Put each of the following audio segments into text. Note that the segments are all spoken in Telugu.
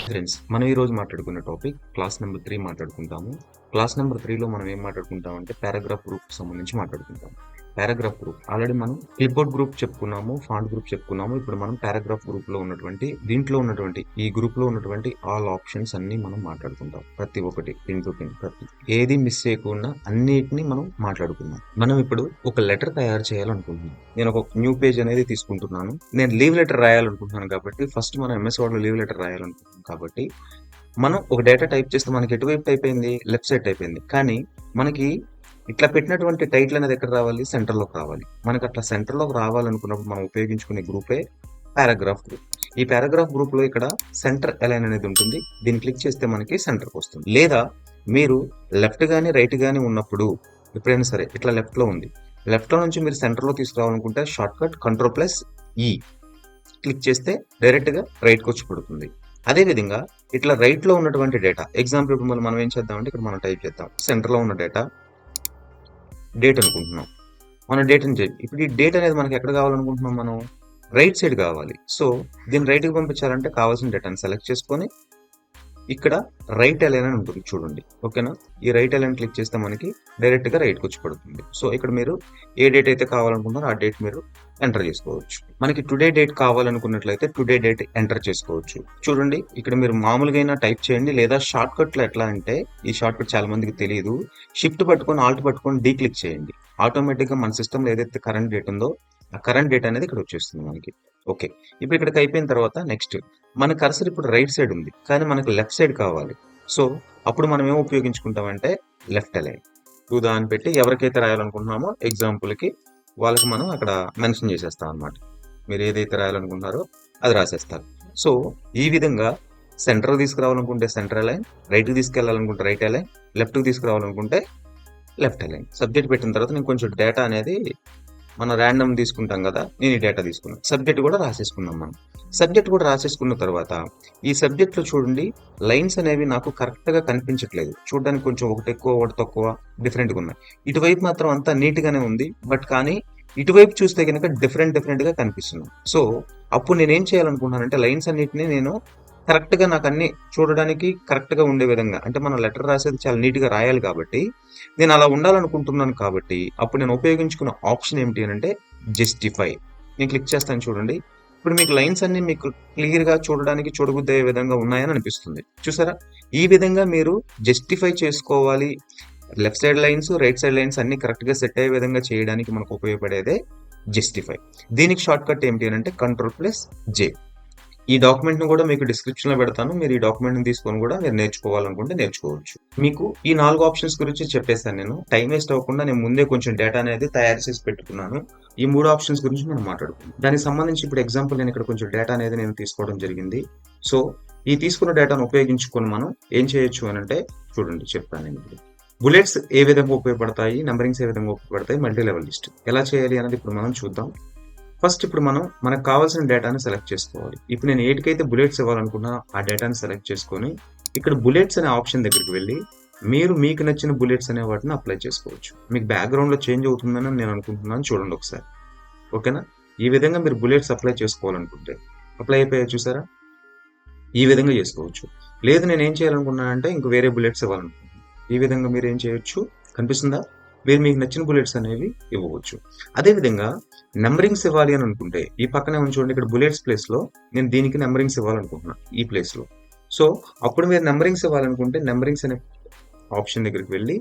ఫ్రెండ్స్, మనం ఈరోజు మాట్లాడుకున్న టాపిక్ క్లాస్ నెంబర్ 3 మాట్లాడుకుంటాము. క్లాస్ నెంబర్ 3లో మనం ఏం మాట్లాడుకుంటామంటే పారాగ్రాఫ్ గ్రూప్ సంబంధించి మాట్లాడుకుంటాం. పారాగ్రాఫ్ గ్రూప్ ఆల్రెడీ మనం క్లిప్‌బోర్డ్ గ్రూప్ చెప్పుకున్నాము, ఫాంట్ గ్రూప్ చెప్పుకున్నాము. ఇప్పుడు మనం పారాగ్రాఫ్ గ్రూప్‌లో ఉన్నటువంటి ఈ గ్రూప్‌లో ఉన్నటువంటి ఆల్ ఆప్షన్స్ అన్నీ మనం మాట్లాడుకుంటాం. ప్రతి ఒక్కటి పిన్ టు పిన్ ఏది మిస్ చేయకుండా అన్నిటిని మనం మాట్లాడుకుందాం. మనం ఇప్పుడు ఒక లెటర్ తయారు చేయాలనుకుంటున్నాం. నేను ఒక న్యూ పేజ్ అనేది తీసుకుంటున్నాను. నేను లీవ్ లెటర్ రాయాలనుకుంటున్నాను కాబట్టి ఫస్ట్ మనం ఎంఎస్ వర్డ్‌లో లీవ్ లెటర్ రాయాలనుకుంటున్నాం కాబట్టి మనం ఒక డేటా టైప్ చేస్తే మనకి ఎటువైపు టైప్ అయింది, లెఫ్ట్ సైడ్ టైప్ అయింది. కానీ మనకి ఇట్లా పెట్టినటువంటి టైటిల్ అనేది ఎక్కడ రావాలి, సెంటర్లోకి రావాలి. మనకి అట్లా సెంటర్లోకి రావాలనుకున్నప్పుడు మనం ఉపయోగించుకునే గ్రూపే పారాగ్రాఫ్ గ్రూప్. ఈ పారాగ్రాఫ్ గ్రూప్ లో ఇక్కడ సెంటర్ అలైన్ అనేది ఉంటుంది. దీన్ని క్లిక్ చేస్తే మనకి సెంటర్కి వస్తుంది. లేదా మీరు లెఫ్ట్ గానీ రైట్ గానీ ఉన్నప్పుడు ఎప్పుడైనా సరే ఇట్లా లెఫ్ట్ లో ఉంది, లెఫ్ట్ లో నుంచి మీరు సెంటర్ లో తీసుకురావాలనుకుంటే షార్ట్ కట్ Ctrl+E క్లిక్ చేస్తే డైరెక్ట్ గా రైట్ కి వచ్చి పడుతుంది. అదే విధంగా ఇట్లా రైట్ లో ఉన్నటువంటి డేటా ఎగ్జాంపుల్ ఇప్పుడు మనం ఏం చేద్దామంటే ఇక్కడ మనం టైప్ చేద్దాం సెంటర్ లో ఉన్న డేటా డేట్ అనుకుంటున్నాం. మన డేట్ అని చెప్పి ఇప్పుడు ఈ డేట్ అనేది మనకి ఎక్కడ కావాలనుకుంటున్నాం, మనం రైట్ సైడ్ కావాలి. సో దీన్ని రైట్ కి పంపించాలంటే కావాల్సిన డేటాని సెలెక్ట్ చేసుకొని ఇక్కడ రైట్ అలైన్ అని ఉంటుంది చూడండి, ఓకేనా. ఈ రైట్ అలైన్ క్లిక్ చేస్తే మనకి డైరెక్ట్ గా రైట్ కి వచ్చి పడుతుంది. సో ఇక్కడ మీరు ఏ డేట్ అయితే కావాలనుకుంటారో ఆ డేట్ మీరు ఎంటర్ చేసుకోవచ్చు. మనకి టుడే డేట్ కావాలనుకున్నట్లయితే టుడే డేట్ ఎంటర్ చేసుకోవచ్చు. చూడండి ఇక్కడ మీరు మామూలుగా అయినా టైప్ చేయండి, లేదా షార్ట్ కట్ లో ఎట్లా అంటే ఈ షార్ట్ కట్ చాలా మందికి తెలియదు. షిఫ్ట్ పట్టుకొని ఆల్ట్ పట్టుకొని డీ క్లిక్ చేయండి. ఆటోమేటిక్ గా మన సిస్టమ్ లో ఏదైతే కరెంట్ డేట్ ఉందో ఆ కరెంట్ డేట్ అనేది ఇక్కడ వచ్చేస్తుంది మనకి. ఓకే, ఇప్పుడు ఇక్కడికి అయిపోయిన తర్వాత నెక్స్ట్ మన కర్సర్ ఇప్పుడు రైట్ సైడ్ ఉంది కానీ మనకు లెఫ్ట్ సైడ్ కావాలి. సో అప్పుడు మనం ఏం ఉపయోగించుకుంటామంటే లెఫ్ట్ అలైన్ అని పెట్టి ఎవరికైతే రాయాలనుకుంటున్నామో ఎగ్జాంపుల్ కి వాళ్ళకి మనం అక్కడ మెన్షన్ చేసేస్తాం అనమాట. మీరు ఏదైతే రాయాలనుకుంటున్నారో అది రాసేస్తారు. సో ఈ విధంగా సెంటర్ తీసుకురావాలనుకుంటే సెంటర్ అలైన్, రైట్ కి తీసుకెళ్లాలనుకుంటే రైట్ అలైన్, లెఫ్ట్ కి తీసుకురావాలనుకుంటే లెఫ్ట్ అలైన్. సబ్జెక్ట్ పెట్టిన తర్వాత నేను కొంచెం డేటా అనేది మన ర్యాండమ్ తీసుకుంటాం కదా, నేను ఈ డేటా తీసుకున్నాను. సబ్జెక్ట్ కూడా రాసేసుకున్నాం. మనం సబ్జెక్ట్ కూడా రాసేసుకున్న తర్వాత ఈ సబ్జెక్ట్ లో చూడండి లైన్స్ అనేవి నాకు కరెక్ట్ గా కనిపించట్లేదు. చూడడానికి కొంచెం ఒకటి ఎక్కువ ఒకటి తక్కువ డిఫరెంట్ గా ఉన్నాయి. ఇటువైపు మాత్రం అంతా నీట్ గానే ఉంది, బట్ కానీ ఇటువైపు చూస్తే కనుక డిఫరెంట్ గా కనిపిస్తుంది. సో అప్పుడు నేనేం చేయాలనుకుంటున్నానంటే లైన్స్ అన్నిటిని నేను కరెక్ట్ గా నాకు అన్ని చూడడానికి కరెక్ట్ గా ఉండే విధంగా, అంటే మనం లెటర్ రాసేది చాలా నీట్ గా రాయాలి కాబట్టి నేను అలా ఉండాలనుకుంటున్నాను. కాబట్టి అప్పుడు నేను ఉపయోగించుకున్న ఆప్షన్ ఏమిటి అంటే జస్టిఫై. నేను క్లిక్ చేస్తాను చూడండి, ఇప్పుడు మీకు లైన్స్ అన్ని మీకు క్లియర్ గా చూడడానికి చూడబుద్దయ్యే విధంగా ఉన్నాయని అనిపిస్తుంది. చూసారా, ఈ విధంగా మీరు జస్టిఫై చేసుకోవాలి. Left side lines right side lines అన్ని కరెక్ట్ గా సెట్ అయ్యే విధంగా చేయడానికి మనకు ఉపయోగపడేదే జస్టిఫై. దీనికి షార్ట్ కట్ ఏమిటి అంటే Ctrl+J. ఈ డాక్యుమెంట్ ను కూడా మీకు డిస్క్రిప్షన్ లో పెడతాను. మీరు ఈ డాక్యుమెంట్ ని తీసుకొని కూడా మీరు నేర్చుకోవాలనుకుంటే నేర్చుకోవచ్చు. మీకు ఈ 4 ఆప్షన్స్ గురించి చెప్పేసాను. నేను టైం వేస్ట్ అవ్వకుండా నేను ముందే కొంచెం డేటా అనేది తయారు చేసి పెట్టుకున్నాను. ఈ 3 ఆప్షన్స్ గురించి మనం మాట్లాడుకుందాం. దానికి సంబంధించి ఇప్పుడు ఎగ్జాంపుల్ నేను ఇక్కడ కొంచెం డేటా అనేది నేను తీసుకోవడం జరిగింది. సో ఈ తీసుకున్న డేటాను ఉపయోగించుకొని మనం ఏం చేయొచ్చు అని అంటే చూడండి చెప్తాను. నేను బుల్లెట్స్ ఏ విధంగా ఉపయోగపడతాయి, నంబరింగ్స్ ఏ విధంగా ఉపయోగపడతాయి, మల్టీ లెవెల్ లిస్ట్ ఎలా చేయాలి అనేది ఇప్పుడు మనం చూద్దాం. ఫస్ట్ ఇప్పుడు మనకు కావాల్సిన డేటాని సెలెక్ట్ చేసుకోవాలి. ఇప్పుడు నేను ఏటికైతే బుల్లెట్స్ ఇవ్వాలనుకున్నా ఆ డేటాని సెలెక్ట్ చేసుకొని ఇక్కడ బుల్లెట్స్ అనే ఆప్షన్ దగ్గరికి వెళ్ళి మీకు నచ్చిన బుల్లెట్స్ అనే వాటిని అప్లై చేసుకోవచ్చు. మీకు బ్యాక్గ్రౌండ్ లో చేంజ్ అవుతుందని నేను అనుకుంటున్నాను, చూడండి ఒకసారి. ఓకేనా, ఈ విధంగా మీరు బుల్లెట్స్ అప్లై చేసుకోవాలనుకుంటే అప్లై అయిపోయాయి చూసారా, ఈ విధంగా చేసుకోవచ్చు. లేదు నేను ఏం చేయాలనుకున్నానంటే ఇంక వేరే బుల్లెట్స్ ఇవ్వాలనుకుంటున్నాను, ఈ విధంగా మీరు ఏం చేయొచ్చు కనిపిస్తుందా, మీరు మీకు నచ్చిన బుల్లెట్స్ అనేవి ఇవ్వవచ్చు. అదే విధంగా నెంబరింగ్స్ ఇవ్వాలి అని అనుకుంటే ఈ పక్కనే ఉంచండి, ఇక్కడ బుల్లెట్స్ ప్లేస్ లో నేను దీనికి నెంబరింగ్స్ ఇవ్వాలనుకుంటున్నాను ఈ ప్లేస్ లో. సో అప్పుడు మీరు నెంబరింగ్స్ ఇవ్వాలనుకుంటే నెంబరింగ్స్ అనే ఆప్షన్ దగ్గరికి వెళ్ళి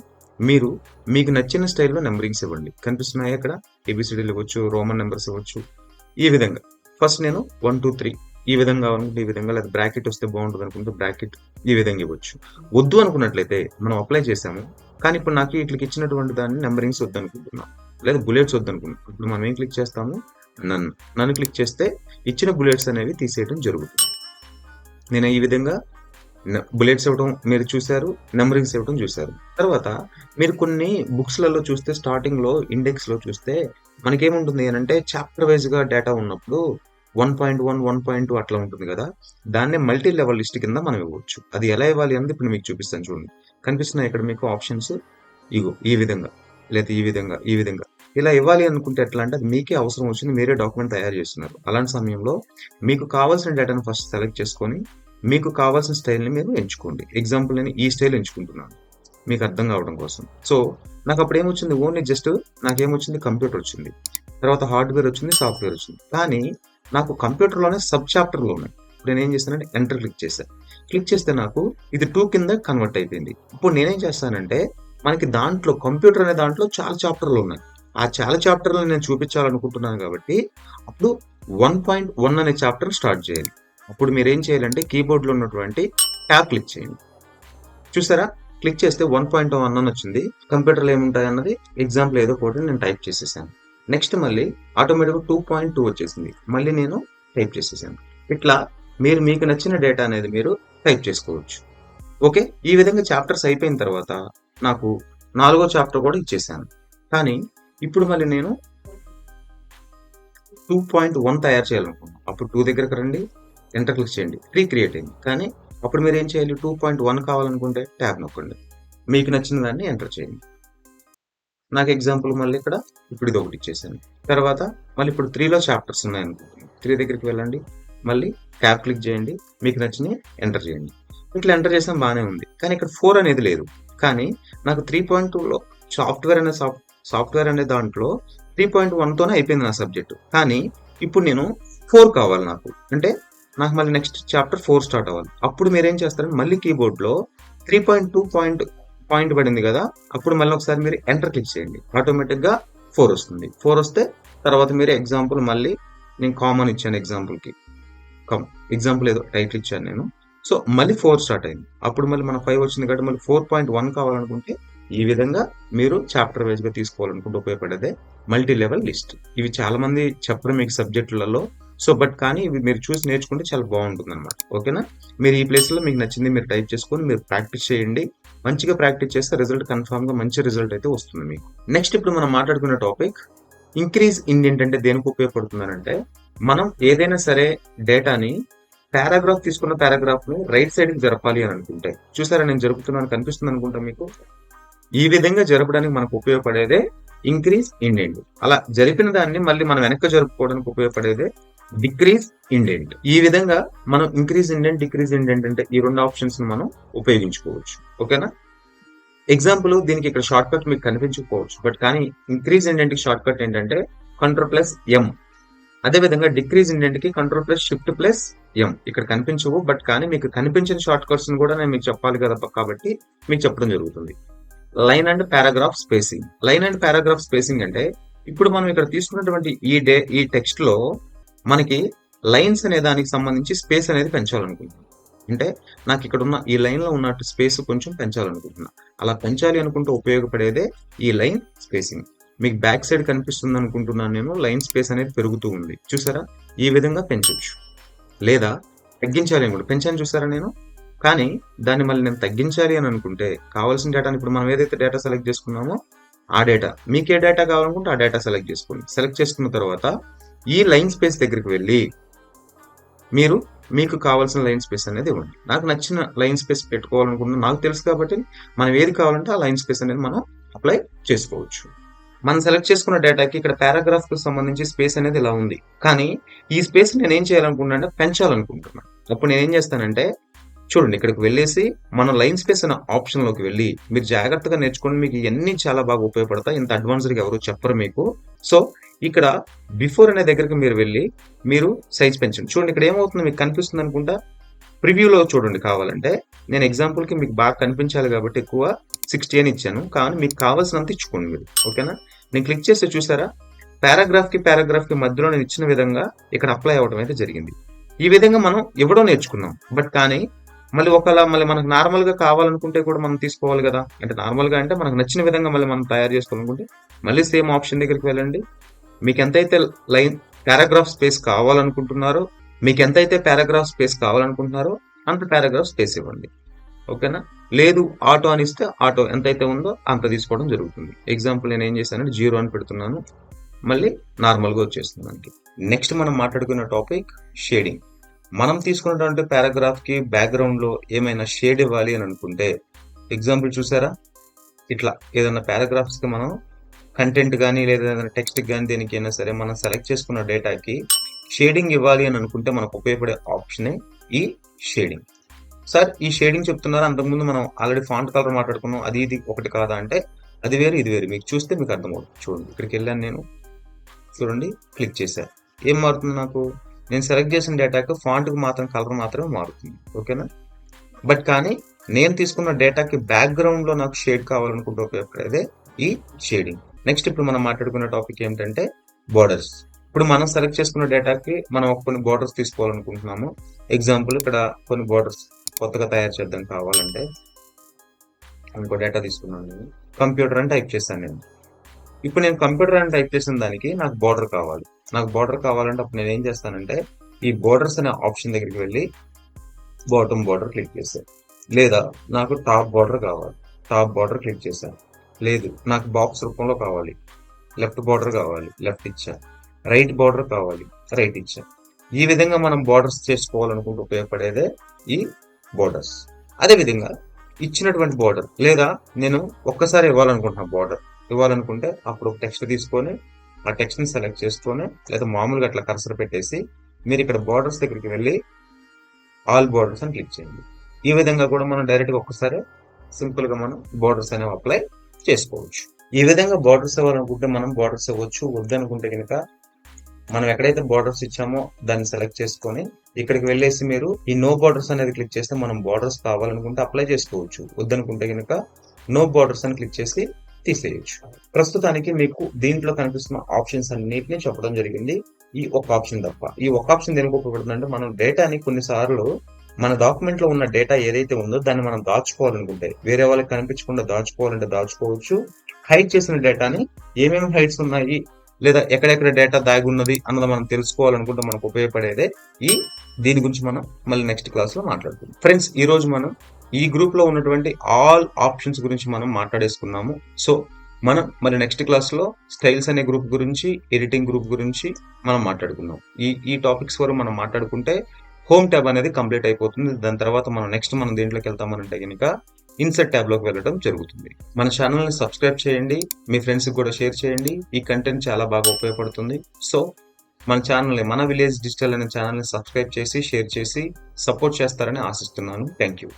మీకు నచ్చిన స్టైల్లో నెంబరింగ్స్ ఇవ్వండి. కనిపిస్తున్నాయి అక్కడ ఏబిసిడీలు ఇవ్వచ్చు, రోమన్ నెంబర్స్ ఇవ్వచ్చు. ఈ విధంగా ఫస్ట్ నేను 1 2 3 ఈ విధంగా అనుకుంటే ఈ విధంగా, లేదా బ్రాకెట్ వస్తే బాగుంటుంది అనుకుంటే బ్రాకెట్ ఈ విధంగా ఇవ్వచ్చు. వద్దు అనుకున్నట్లయితే మనం అప్లై చేసాము కానీ ఇప్పుడు నాకు ఇట్లకి ఇచ్చినటువంటి దాన్ని నెంబరింగ్స్ వద్దు అనుకుంటున్నాం, లేదా బుల్లెట్స్ వద్దు అనుకుంటున్నాం. ఇప్పుడు మనం ఏం క్లిక్ చేస్తాము, నన్ను క్లిక్ చేస్తే ఇచ్చిన బుల్లెట్స్ అనేవి తీసేయడం జరుగుతుంది. నేను ఈ విధంగా బుల్లెట్స్ ఇవ్వడం మీరు చూసారు, నెంబరింగ్స్ ఇవ్వడం చూసారు. తర్వాత మీరు కొన్ని బుక్స్లలో చూస్తే స్టార్టింగ్ లో ఇండెక్స్ లో చూస్తే మనకేముంటుంది అని అంటే చాప్టర్ వైజ్ గా డేటా ఉన్నప్పుడు 1.1 1.2 అట్లా ఉంటుంది కదా, దాన్నే మల్టీ లెవెల్ లిస్ట్ కింద మనం ఇవ్వచ్చు. అది ఎలా ఇవ్వాలి అనేది ఇప్పుడు మీకు చూపిస్తాను చూడండి. కనిపిస్తున్నాయి ఇక్కడ మీకు ఆప్షన్స్, ఇగో ఈ విధంగా, లేదా ఈ విధంగా ఇలా ఇవ్వాలి అనుకుంటే ఎట్లా అంటే అది మీకే అవసరం వచ్చింది, మీరే డాక్యుమెంట్ తయారు చేస్తున్నారు. అలాంటి సమయంలో మీకు కావాల్సిన డేటాను ఫస్ట్ సెలెక్ట్ చేసుకొని మీకు కావాల్సిన స్టైల్ని మీరు ఎంచుకోండి. ఎగ్జాంపుల్ నేను ఈ స్టైల్ ఎంచుకుంటున్నాను మీకు అర్థం కావడం కోసం. సో నాకు అప్పుడు ఏమొచ్చింది, ఓన్లీ జస్ట్ నాకేమొచ్చింది, కంప్యూటర్ వచ్చింది, తర్వాత హార్డ్వేర్ వచ్చింది, సాఫ్ట్వేర్ వచ్చింది. కానీ నాకు కంప్యూటర్లోనే సబ్ చాప్టర్లు ఉన్నాయి. ఇప్పుడు నేను ఏం చేస్తానంటే ఎంటర్ క్లిక్ చేశాను. క్లిక్ చేస్తే నాకు ఇది 2 కింద కన్వర్ట్ అయిపోయింది. ఇప్పుడు నేనేం చేస్తానంటే మనకి దాంట్లో కంప్యూటర్ అనే దాంట్లో చాలా చాప్టర్లు ఉన్నాయి. ఆ చాలా చాప్టర్లు నేను చూపించాలనుకుంటున్నాను కాబట్టి అప్పుడు 1.1 అనే చాప్టర్ స్టార్ట్ చేయాలి. అప్పుడు మీరు ఏం చేయాలంటే కీబోర్డ్లో ఉన్నటువంటి ట్యాబ్ క్లిక్ చేయండి. చూసారా, క్లిక్ చేస్తే 1.1 అని వచ్చింది. కంప్యూటర్లో ఏముంటాయి అన్నది ఎగ్జాంపుల్ ఏదో ఒకటి నేను టైప్ చేసేసాను. నెక్స్ట్ మళ్ళీ ఆటోమేటిక్గా 2.2 వచ్చేసింది. మళ్ళీ నేను టైప్ చేసేసాను. ఇట్లా మీరు మీకు నచ్చిన డేటా అనేది మీరు టైప్ చేసుకోవచ్చు. ఓకే, ఈ విధంగా చాప్టర్స్ అయిపోయిన తర్వాత నాకు 4వ చాప్టర్ కూడా ఇచ్చేసాను. కానీ ఇప్పుడు మళ్ళీ నేను 2.1 తయారు చేయాలనుకున్నాను. అప్పుడు 2 దగ్గరకు రండి, ఎంటర్ క్లిక్ చేయండి, క్రియేట్ అయింది. కానీ అప్పుడు మీరు ఏం చేయాలి, 2.1 కావాలనుకుంటే ట్యాబ్ నొక్కండి, మీకు నచ్చిన దాన్ని ఎంటర్ చేయండి. నాకు ఎగ్జాంపుల్ మళ్ళీ ఇక్కడ ఇప్పుడు ఇది ఒకటి ఇచ్చేసాను. తర్వాత మళ్ళీ ఇప్పుడు 3లో చాప్టర్స్ ఉన్నాయనుకుంటున్నాను. 3 దగ్గరికి వెళ్ళండి, మళ్ళీ ట్యాబ్ క్లిక్ చేయండి, మీకు నచ్చినవి ఎంటర్ చేయండి. ఇట్లా ఎంటర్ చేసాం, బాగానే ఉంది. కానీ ఇక్కడ 4 అనేది లేదు. కానీ నాకు 3.2లో సాఫ్ట్వేర్ అనే దాంట్లో 3.1తోనే అయిపోయింది నా సబ్జెక్టు. కానీ ఇప్పుడు నేను 4 కావాలి నాకు. అంటే నాకు మళ్ళీ నెక్స్ట్ చాప్టర్ 4 స్టార్ట్ అవ్వాలి. అప్పుడు మీరు ఏం చేస్తారంటే మళ్ళీ కీబోర్డ్లో 3.2 పాయింట్ పడింది కదా, అప్పుడు మళ్ళీ ఒకసారి మీరు ఎంటర్ క్లిక్ చేయండి, ఆటోమేటిక్గా 4 వస్తుంది. 4 వస్తే తర్వాత మీరు ఎగ్జాంపుల్ మళ్ళీ నేను కామన్ ఇచ్చాను, ఎగ్జాంపుల్ ఏదో టైటిల్ ఇచ్చాను నేను. సో మళ్ళీ 4 స్టార్ట్ అయింది. అప్పుడు మళ్ళీ మన 5 వచ్చింది కాబట్టి మళ్ళీ 4.1 కావాలనుకుంటే ఈ విధంగా మీరు చాప్టర్ వైజ్ గా తీసుకోవాలనుకుంటే ఉపయోగపడేదే మల్టీ లెవెల్ లిస్ట్. ఇవి చాలా మంది చెప్పరు మీకు సబ్జెక్టులలో. సో బట్ కానీ ఇవి మీరు చూసి నేర్చుకుంటే చాలా బాగుంటుంది అనమాట. ఓకేనా, మీరు ఈ ప్లేస్లో మీకు నచ్చింది మీరు టైప్ చేసుకొని మీరు ప్రాక్టీస్ చేయండి. మంచిగా ప్రాక్టీస్ చేస్తే రిజల్ట్ కన్ఫామ్ గా మంచి రిజల్ట్ అయితే వస్తుంది మీకు. నెక్స్ట్ ఇప్పుడు మనం మాట్లాడుకున్న టాపిక్ ఇంక్రీజ్ ఇండెంట్ అంటే దేనికి ఉపయోగపడుతుందంటే మనం ఏదైనా సరే డేటాని పారాగ్రాఫ్ తీసుకున్న పారాగ్రాఫ్ ని రైట్ సైడ్ కి జరపాలి అని అనుకుంటే, చూసారా నేను జరుపుతున్నాను, కనిపిస్తుంది అనుకుంటా మీకు. ఈ విధంగా జరపడానికి మనకు ఉపయోగపడేదే ఇంక్రీజ్ ఇండెంట్. అలా జరిపిన దాన్ని మళ్ళీ మనం వెనక్కి జరుపుకోవడానికి ఉపయోగపడేదే డిక్రీజ్ ఇండెంట్. ఈ విధంగా మనం ఇంక్రీజ్ ఇండెంట్, డిక్రీజ్ ఇండెంట్ అంటే ఈ 2 ఆప్షన్స్ మనం ఉపయోగించుకోవచ్చు. ఓకేనా, ఎగ్జాంపుల్ దీనికి ఇక్కడ షార్ట్ కట్ మీకు కనిపించకపోవచ్చు, బట్ కానీ ఇంక్రీజ్ ఇండెంట్ కి షార్ట్ కట్ ఏంటంటే Ctrl+M. అదే విధంగా డిక్రీజ్ ఇండెంట్ కి Ctrl+Shift+M. ఇక్కడ కనిపించవు, బట్ కానీ మీకు కనిపించిన షార్ట్ కట్స్ కూడా నేను మీకు చెప్పాలి కదా, కాబట్టి మీకు చెప్పడం జరుగుతుంది. Line and paragraph spacing. Line and paragraph spacing అంటే ఇప్పుడు మనం ఇక్కడ తీసుకున్నటువంటి ఈ టెక్స్ట్ లో మనకి లైన్స్ అనే దానికి సంబంధించి స్పేస్ అనేది పెంచాలనుకుంటున్నాను. అంటే నాకు ఇక్కడ ఉన్న ఈ లైన్ లో ఉన్నట్టు స్పేస్ కొంచెం పెంచాలనుకుంటున్నా. అలా పెంచాలి అనుకుంటే ఉపయోగపడేదే ఈ లైన్ స్పేసింగ్. మీకు బ్యాక్ సైడ్ కనిపిస్తుంది అనుకుంటున్నాను నేను, లైన్ స్పేస్ అనేది పెరుగుతూ ఉంది చూసారా. ఈ విధంగా పెంచవచ్చు, లేదా తగ్గించాలి అని కూడా పెంచాను చూసారా నేను. కానీ దాన్ని మళ్ళీ నేను తగ్గించాలి అని అనుకుంటే కావాల్సిన డేటాని ఇప్పుడు మనం ఏదైతే డేటా సెలెక్ట్ చేసుకున్నామో ఆ డేటా, మీకు ఏ డేటా కావాలనుకుంటే ఆ డేటా సెలెక్ట్ చేసుకోండి. సెలెక్ట్ చేసుకున్న తర్వాత ఈ లైన్ స్పేస్ దగ్గరికి వెళ్ళి మీరు మీకు కావాల్సిన లైన్ స్పేస్ అనేది ఇవ్వండి. నాకు నచ్చిన లైన్ స్పేస్ పెట్టుకోవాలనుకుంటున్నా, నాకు తెలుసు కాబట్టి మనం ఏది కావాలంటే ఆ లైన్ స్పేస్ అనేది మనం అప్లై చేసుకోవచ్చు. మనం సెలెక్ట్ చేసుకున్న డేటాకి ఇక్కడ పారాగ్రాఫ్ కు సంబంధించి స్పేస్ అనేది ఇలా ఉంది. కానీ ఈ స్పేస్ నేను ఏం చేయాలనుకుంటున్నా అంటే పెంచాలనుకుంటున్నాను. అప్పుడు నేను ఏం చేస్తానంటే చూడండి, ఇక్కడికి వెళ్ళేసి మనం లైన్ స్పేస్ అనే ఆప్షన్ లోకి వెళ్ళి మీరు జాగ్రత్తగా నేర్చుకోండి, మీకు ఇవన్నీ చాలా బాగా ఉపయోగపడతాయి. ఇంత అడ్వాన్స్డ్ గా ఎవరు చెప్పరు మీకు. సో ఇక్కడ బిఫోర్ అనే దగ్గరికి మీరు వెళ్ళి మీరు సైజ్ పెంచండి. చూడండి ఇక్కడ ఏమవుతుంది మీకు కనిపిస్తుంది అనుకుంటా, ప్రివ్యూలో చూడండి. కావాలంటే నేను ఎగ్జాంపుల్ కి మీకు బాగా కనిపించాలి కాబట్టి ఎక్కువ 60 అని ఇచ్చాను, కానీ మీకు కావాల్సినంత ఇచ్చుకోండి మీరు. ఓకేనా, నేను క్లిక్ చేస్తే చూసారా పారాగ్రాఫ్ కి మధ్యలో నేను ఇచ్చిన విధంగా ఇక్కడ అప్లై అవ్వడం అయితే జరిగింది. ఈ విధంగా మనం ఇవ్వడం నేర్చుకున్నాం. బట్ కానీ మళ్ళీ మళ్ళీ మనకు నార్మల్ గా కావాలనుకుంటే కూడా మనం తీసుకోవాలి కదా. అంటే నార్మల్ గా అంటే మనకు నచ్చిన విధంగా మళ్ళీ మనం తయారు చేసుకోవాలనుకుంటే మళ్ళీ సేమ్ ఆప్షన్ దగ్గరికి వెళ్ళండి. మీకు ఎంతైతే పారాగ్రాఫ్ స్పేస్ కావాలనుకుంటున్నారో అంత పారాగ్రాఫ్ స్పేస్ ఇవ్వండి. ఓకేనా, లేదు ఆటో అని ఇస్తే ఆటో ఎంతైతే ఉందో అంత తీసుకోవడం జరుగుతుంది. ఎగ్జాంపుల్ నేను ఏం చేశానంటే 0 అని పెడుతున్నాను, మళ్ళీ నార్మల్ గా వచ్చేస్తుంది మనకి. నెక్స్ట్ మనం మాట్లాడుకున్న టాపిక్ షేడింగ్. మనం తీసుకున్నటువంటి పారాగ్రాఫ్ కి బ్యాక్గ్రౌండ్ లో ఏమైనా షేడ్ ఇవ్వాలి అని అనుకుంటే, ఎగ్జాంపుల్ చూసారా, ఇట్లా ఏదైనా పారాగ్రాఫ్స్ కి మనం కంటెంట్ కానీ లేదా ఏదైనా టెక్స్ట్ కానీ దేనికైనా సరే మనం సెలెక్ట్ చేసుకున్న డేటాకి షేడింగ్ ఇవ్వాలి అని అనుకుంటే మనకు ఉపయోగపడే ఆప్షనే ఈ షేడింగ్. సార్ ఈ షేడింగ్ చెప్తున్నారు, అంతకుముందు మనం ఆల్రెడీ ఫాంట్ కలర్ మాట్లాడుకున్నాం, అది ఇది ఒకటి కాదా అంటే అది వేరు ఇది వేరు. మీకు చూస్తే మీకు అర్థమవుతుంది. చూడండి, ఇక్కడికి వెళ్ళాను నేను, చూడండి క్లిక్ చేశాను, ఏం మారుతుంది నాకు? నేను సెలెక్ట్ చేసిన డేటాకి ఫాంట్కి మాత్రం కలర్ మాత్రమే మారుతుంది. ఓకేనా? బట్ కానీ నేను తీసుకున్న డేటాకి బ్యాక్గ్రౌండ్లో నాకు షేడ్ కావాలనుకుంటే ఉపయోగపడేదే ఈ షేడింగ్. నెక్స్ట్ ఇప్పుడు మనం మాట్లాడుకున్న టాపిక్ ఏంటంటే బోర్డర్స్. ఇప్పుడు మనం సెలెక్ట్ చేసుకున్న డేటాకి మనం కొన్ని బోర్డర్స్ తీసుకోవాలనుకుంటున్నాము. ఎగ్జాంపుల్ ఇక్కడ కొన్ని బోర్డర్స్ కొత్తగా తయారు చేద్దాం కావాలంటే, ఇంకో డేటా తీసుకున్నాను, నేను కంప్యూటర్ అని టైప్ చేశాను. నేను ఇప్పుడు నేను కంప్యూటర్ అని టైప్ చేసిన దానికి నాకు బోర్డర్ కావాలి. నాకు బోర్డర్ కావాలంటే అప్పుడు నేను ఏం చేస్తానంటే ఈ బోర్డర్స్ అనే ఆప్షన్ దగ్గరికి వెళ్ళి బాటమ్ బోర్డర్ క్లిక్ చేశాను. లేదా నాకు టాప్ బోర్డర్ కావాలి, టాప్ బోర్డర్ క్లిక్ చేశాను. లేదు నాకు బాక్స్ రూపంలో కావాలి, లెఫ్ట్ బోర్డర్ కావాలి, లెఫ్ట్ ఇచ్చాను. రైట్ బోర్డర్ కావాలి, రైట్ ఇచ్చాను. ఈ విధంగా మనం బోర్డర్స్ చేసుకోవాలనుకుంటూ ఉపయోగపడేదే ఈ బోర్డర్స్. అదే విధంగా ఇచ్చినటువంటి బోర్డర్ లేదా నేను ఒక్కసారి ఇవ్వాలనుకుంటున్నాను బోర్డర్ ఇవ్వాలనుకుంటే అప్పుడు టెక్స్ట్ తీసుకొని ఆ టెక్స్ట్ ని సెలెక్ట్ చేసుకొని లేదా మామూలుగా అట్లా కర్సర్ పెట్టేసి మీరు ఇక్కడ బోర్డర్స్ దగ్గరికి వెళ్ళి ఆల్ బోర్డర్స్ అని క్లిక్ చేయండి. ఈ విధంగా కూడా మనం డైరెక్ట్ గా ఒక్కసారి సింపుల్ గా మనం బోర్డర్స్ అనేవి అప్లై చేసుకోవచ్చు. ఈ విధంగా బోర్డర్స్ ఇవ్వాలనుకుంటే మనం బోర్డర్స్ ఇవ్వచ్చు. వద్దనుకుంటే కనుక మనం ఎక్కడైతే బోర్డర్స్ ఇచ్చామో దాన్ని సెలెక్ట్ చేసుకొని ఇక్కడికి వెళ్ళేసి మీరు ఈ నో బోర్డర్స్ అనేది క్లిక్ చేస్తే మనం బోర్డర్స్ కావాలనుకుంటే అప్లై చేసుకోవచ్చు. వద్దనుకుంటే కనుక నో బోర్డర్స్ అని క్లిక్ చేసి తీసేయచ్చు. ప్రస్తుతానికి మీకు దీంట్లో కనిపిస్తున్న ఆప్షన్స్ అన్నిటిని చెప్పడం జరిగింది, ఈ ఒక ఆప్షన్ తప్ప. ఈ ఒక ఆప్షన్ దేనికి ఉపయోగపడుతుందంటే మనం డేటాని కొన్నిసార్లు మన డాక్యుమెంట్ లో ఉన్న డేటా ఏదైతే ఉందో దాన్ని మనం దాచుకోవాలనుకుంటే, వేరే వాళ్ళకి కనిపించకుండా దాచుకోవాలంటే దాచుకోవచ్చు. హైడ్ చేసిన డేటాని ఏమేమి హైడ్స్ ఉన్నాయి లేదా ఎక్కడెక్కడ డేటా దాగి ఉన్నది అన్నది మనం తెలుసుకోవాలనుకుంటే మనకు ఉపయోగపడేదే దీని గురించి మనం మళ్ళీ నెక్స్ట్ క్లాస్ లో మాట్లాడుకుందాం. ఫ్రెండ్స్, ఈ రోజు మనం ఈ గ్రూప్ లో ఉన్నటువంటి ఆల్ ఆప్షన్స్ గురించి మనం మాట్లాడేసుకున్నాము. సో మనం మరి నెక్స్ట్ క్లాస్ లో స్టైల్స్ అనే గ్రూప్ గురించి, ఎడిటింగ్ గ్రూప్ గురించి మనం మాట్లాడుకుందాం. ఈ టాపిక్స్ వరకు మనం మాట్లాడుకుంటే హోమ్ ట్యాబ్ అనేది కంప్లీట్ అయిపోతుంది. దాని తర్వాత మనం దేంట్లోకి వెళ్తామనంటే కనుక ఇన్సర్ట్ ట్యాబ్ లోకి వెళ్ళడం జరుగుతుంది. మన ఛానల్ ని సబ్స్క్రైబ్ చేయండి, మీ ఫ్రెండ్స్ కూడా షేర్ చేయండి. ఈ కంటెంట్ చాలా బాగా ఉపయోగపడుతుంది. సో మన ఛానల్ ని, మన విలేజ్ డిజిటల్ అనే ఛానల్ ని సబ్స్క్రైబ్ చేసి షేర్ చేసి సపోర్ట్ చేస్తారని ఆశిస్తున్నాను. Thank you.